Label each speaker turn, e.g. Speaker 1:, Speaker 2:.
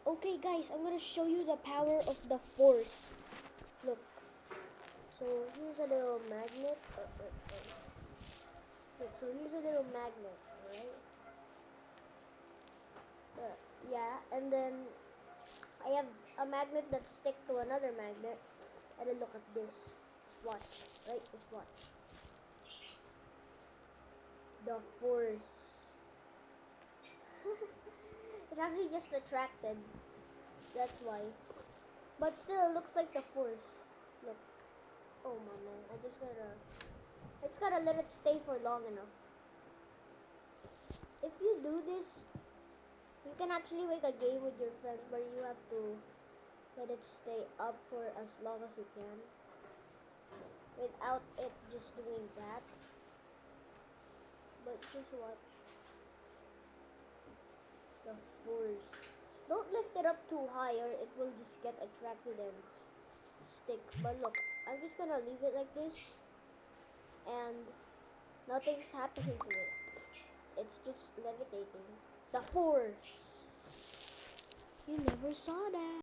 Speaker 1: Okay guys, I'm gonna show you the power of the force. Look. So here's a little magnet. Look, so here's a little magnet, alright? Yeah, and then I have a magnet that stick to another magnet. And then look at this. Just watch, right? Just watch. The force. It's actually just attracted. That's why. But still, it looks like the force. Look. Oh my man, I just gotta let it stay for long enough. If you do this, you can actually make a game with your friends where you have to let it stay up for as long as you can without it just doing that. But just watch the force. Don't lift it up too high or it will just get attracted and stick. But look, I'm just gonna leave it like this and nothing's happening to it. It's just levitating. The force. You never saw that.